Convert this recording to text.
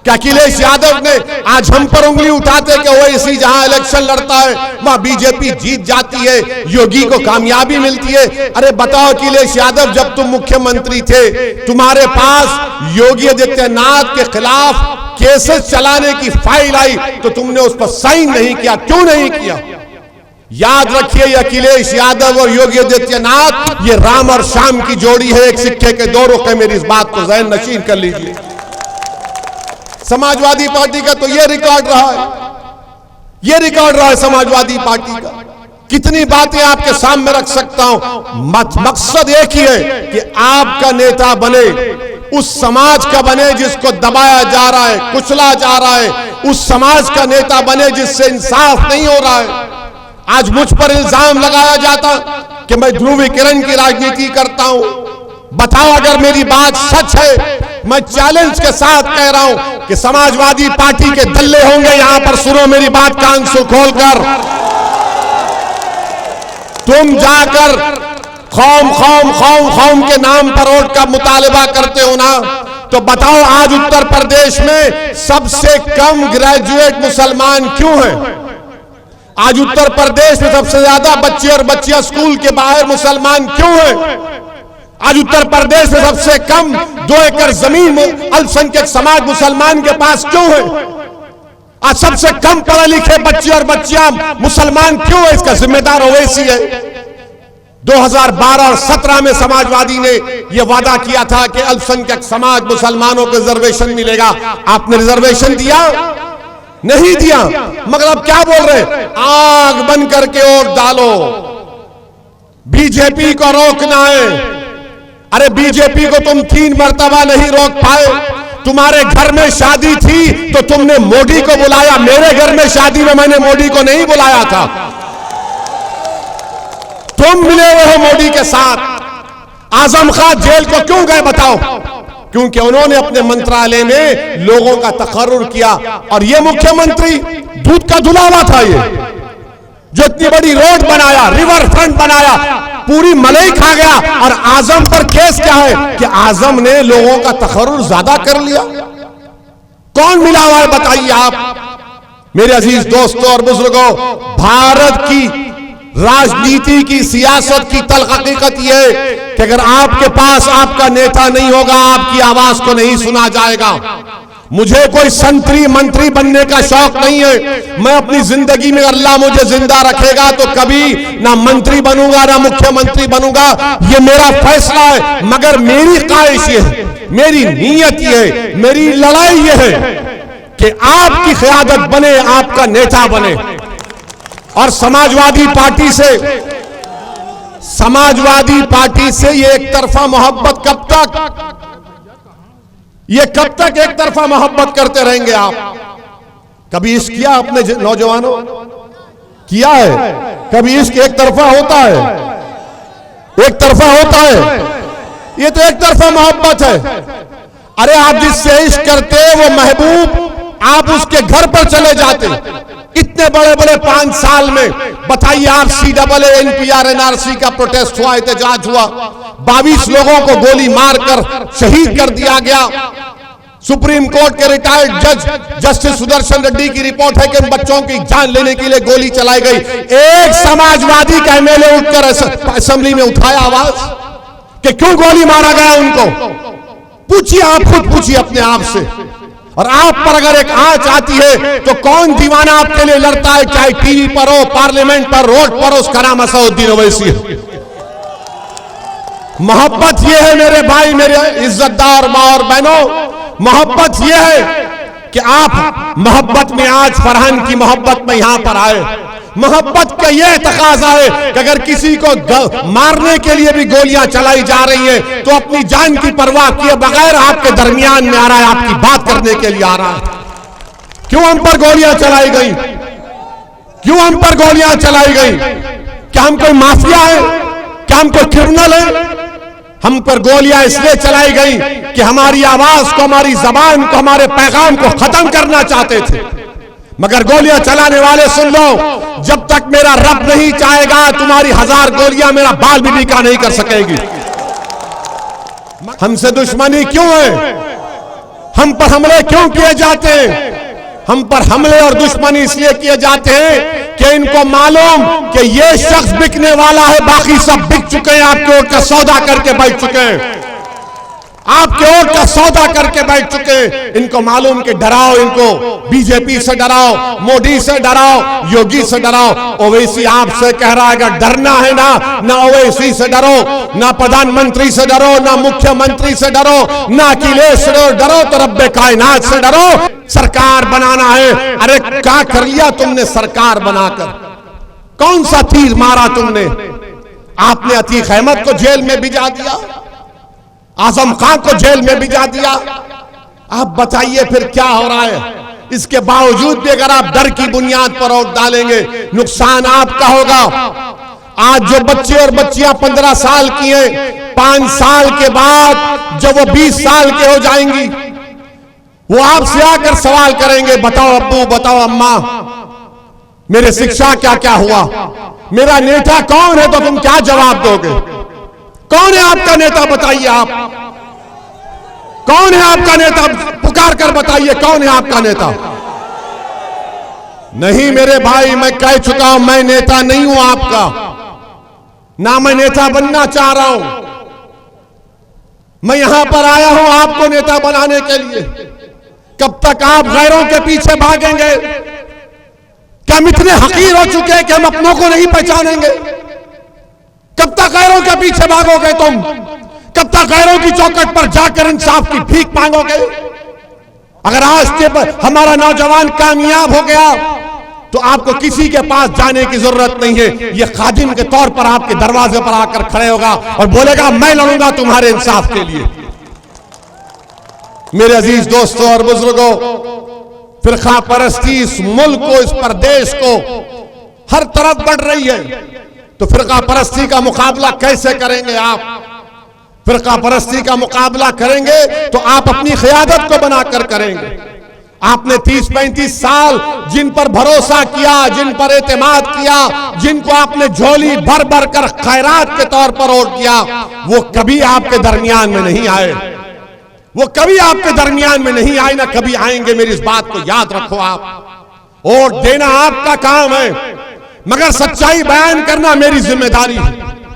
क्या अखिलेश यादव ने आज हम पर उंगली उठाते कि ओवैसी जहां इलेक्शन लड़ता है वहां बीजेपी जीत जाती है, योगी को कामयाबी मिलती है? अरे बताओ अखिलेश यादव, जब तुम मुख्यमंत्री थे तुम्हारे पास योगी आदित्यनाथ के खिलाफ केसेस चलाने की फाइल आई तो तुमने उस पर साइन नहीं किया, क्यों नहीं किया? याद रखिए, ये अखिलेश यादव और योगी आदित्यनाथ ये राम और श्याम की जोड़ी है, एक सिक्के के दो रुख है। मेरी इस बात को ज़हन नशीन कर लीजिए। समाजवादी पार्टी का तो ये रिकॉर्ड रहा है, ये रिकॉर्ड रहा है समाजवादी पार्टी का। कितनी बातें आपके सामने रख सकता हूं, मकसद एक ही है कि आपका नेता बने, उस समाज का बने जिसको दबाया जा रहा है, कुचला जा रहा है, उस समाज का नेता बने जिससे इंसाफ नहीं हो रहा है। आज मुझ पर इल्जाम लगाया जाता कि मैं ध्रुवीकरण की राजनीति करता हूं। बताओ, अगर मेरी बात सच है, मैं चैलेंज के साथ कह रहा हूं कि समाजवादी पार्टी के दल्ले होंगे यहां पर। सुनो मेरी बात कान से खोलकर, तुम जाकर खौम खौम खौम खौम के नाम पर वोट का मुतालबा करते हो ना, तो बताओ आज उत्तर प्रदेश में सबसे कम ग्रेजुएट मुसलमान क्यों हैं? आज उत्तर प्रदेश में सबसे ज्यादा बच्चे और बच्चियां स्कूल के बाहर मुसलमान क्यों हैं? आज उत्तर प्रदेश में सबसे कम 2 एकड़ जमीन अल्पसंख्यक समाज मुसलमान के पास क्यों है? आज सबसे कम पढ़े लिखे बच्चे और बच्चियां मुसलमान क्यों है? इसका जिम्मेदार ओवैसी है। 2012 और 17 में समाजवादी ने यह वादा किया था कि अल्पसंख्यक समाज मुसलमानों को रिजर्वेशन मिलेगा। आपने रिजर्वेशन दिया? नहीं दिया। मगर अब क्या बोल रहे? आग बंद करके वोट डालो, बीजेपी को रोकना है। अरे बीजेपी को तुम 3 मर्तबा नहीं रोक पाए। तुम्हारे घर में शादी थी तो तुमने मोदी को बुलाया, मेरे घर में शादी में मैंने मोदी को नहीं बुलाया था। तुम मिले हुए हो मोदी के साथ। आजम खान जेल को क्यों गए बताओ? क्योंकि उन्होंने अपने मंत्रालय में लोगों का तकर्रुर किया। और ये मुख्यमंत्री दूध का धुलावा था, ये जो इतनी बड़ी रोड बनाया, रिवर फ्रंट बनाया, पूरी मलाई खा गया। और आजम पर केस क्या है कि आजम ने लोगों का तकर्रुर ज्यादा कर लिया। कौन मिला हुआ है बताइए आप। मेरे अजीज दोस्तों और बुजुर्गों, भारत की राजनीति की, सियासत की तल्ख हकीकत यह है कि अगर आपके पास आपका नेता नहीं होगा, आपकी आवाज को नहीं सुना जाएगा। मुझे कोई संतरी मंत्री बनने का शौक नहीं है। मैं अपनी जिंदगी में अल्लाह मुझे जिंदा रखेगा तो कभी ना मंत्री बनूंगा ना मुख्यमंत्री बनूंगा, ये मेरा फैसला है। मगर मेरी ख्वाहिश ये है, मेरी नीयत ये है, मेरी लड़ाई ये है कि आपकी क़यादत बने, आपका नेता बने। और समाजवादी पार्टी से ये एक तरफा मोहब्बत कब तक? ये कब तक एक तरफा मोहब्बत करते रहेंगे आप? कभी इश्क किया अपने नौजवानों? किया है? कभी इश्क एक तरफा होता है? एक तरफा होता है? ये तो एक तरफा मोहब्बत है। अरे आप जिससे इश्क करते वो महबूब, आप उसके घर पर चले जाते। इतने बड़े बड़े 5 साल में बताइए आप, CAA, NPR, NRC का प्रोटेस्ट हुआ, एहतजाज हुआ, 22 लोगों को गोली मारकर शहीद कर दिया गया। सुप्रीम कोर्ट के रिटायर्ड जज जस्टिस सुदर्शन रेड्डी की रिपोर्ट है कि इन बच्चों की जान लेने के लिए गोली चलाई गई। एक समाजवादी का MLA उठकर असेंबली में उठाया आवाज कि क्यों गोली मारा गया उनको? पूछिए, आप खुद पूछिए अपने आप से। और आप पर अगर एक आंच आती है तो कौन दीवाना आपके लिए लड़ता है, चाहे टीवी पर हो, पार्लियामेंट पर, रोड पर, उसका नाम असदुद्दीन ओवैसी है। मोहब्बत यह है मेरे भाई, मेरे इज्जतदार मां और बहनों, मोहब्बत यह है कि आप मोहब्बत में आज फरहान की मोहब्बत में यहां पर आए। मोहब्बत का यह तकाजा है कि अगर किसी को मारने के लिए भी गोलियां चलाई जा रही हैं तो अपनी जान की परवाह किए बगैर आपके दरमियान में आ रहा है, आपकी बात करने के लिए आ रहा है। क्यों हम पर गोलियां चलाई गई? क्यों हम पर गोलियां चलाई गई? क्या हम कोई माफिया है? क्या हम कोई क्रिमिनल है? हम पर गोलियां इसलिए चलाई गई कि हमारी आवाज को, हमारी जबान को, हमारे पैगाम को खत्म करना चाहते थे। मगर गोलियां चलाने वाले सुन लो, जब तक मेरा रब नहीं चाहेगा तुम्हारी 1000 गोलियां मेरा बाल भी बीका नहीं कर सकेगी। हमसे दुश्मनी क्यों है? हम पर हमले क्यों किए जाते हैं? हम पर हमले और दुश्मनी इसलिए किए जाते हैं कि इनको मालूम कि ये शख्स बिकने वाला है, बाकी सब बिक चुके हैं, आपके वोट का सौदा करके बैठ चुके हैं, आपके वोट का सौदा करके बैठ चुके हैं। इनको मालूम कि डराओ इनको, बीजेपी से डराओ, मोदी से डराओ, योगी से डराओ। ओवैसी आपसे कह रहा है अगर डरना है ना ओवैसी से डरो, ना प्रधानमंत्री से डरो, ना मुख्यमंत्री से डरो, ना अखिलेश से डरो, तो रब्बे कायनात से डरो। सरकार बनाना है। अरे क्या कर लिया तुमने सरकार बनाकर? कौन सा तीर मारा तुमने? आपने अतीक अहमद को जेल में भिजा दिया, आजम खान को जेल में भिजा दिया। आप बताइए फिर क्या हो रहा है? इसके बावजूद भी अगर आप डर की बुनियाद पर वोट डालेंगे, नुकसान आपका होगा। आज जो बच्चे और बच्चियां 15 साल की हैं, 5 साल के बाद जब वो 20 साल के हो जाएंगी, वो आपसे आकर सवाल करेंगे, बताओ अब्बू, बताओ अम्मा, मेरे शिक्षा क्या क्या हुआ, मेरा नेता कौन है? तो तुम क्या जवाब दोगे? कौन है आपका नेता? बताइए आप, कौन है आपका नेता? पुकार कर बताइए कौन है आपका नेता? नहीं मेरे भाई, मैं कह चुका हूं, मैं नेता नहीं हूं आपका, ना मैं नेता बनना चाह रहा हूं। मैं यहां पर आया हूं आपको नेता बनाने के लिए। कब तक आप गैरों के पीछे भागेंगे? क्या हम इतने हकीर हो चुके हैं कि हम अपनों को नहीं पहचानेंगे? कब तक गैरों के पीछे भागोगे तुम? कब तक गैरों की चौखट पर जाकर इंसाफ की भीख मांगोगे? अगर आज के हमारा नौजवान कामयाब हो गया तो आपको किसी के पास जाने की जरूरत नहीं है। ये खादिम के तौर पर आपके दरवाजे पर आकर खड़े होगा और बोलेगा मैं लड़ूंगा तुम्हारे इंसाफ के लिए। मेरे अजीज दोस्तों और बुजुर्गों, फिरका परस्ती इस मुल्क को, इस प्रदेश को हर तरफ बढ़ रही है। तो फिरका परस्ती का मुकाबला कैसे करेंगे आप? फिरका परस्ती का मुकाबला करेंगे तो आप अपनी क़यादत को बनाकर करेंगे। आपने 30-35 साल जिन पर भरोसा किया, जिन पर एतमाद किया, जिनको आपने झोली भर भर कर खैरात के तौर पर वोट किया, वो कभी आपके दरमियान में नहीं आए। वो कभी आपके दरमियान में नहीं आए, ना कभी आएंगे। मेरी इस बात को याद रखो। आप वोट देना आपका काम है, मगर सच्चाई बयान करना मेरी जिम्मेदारी है।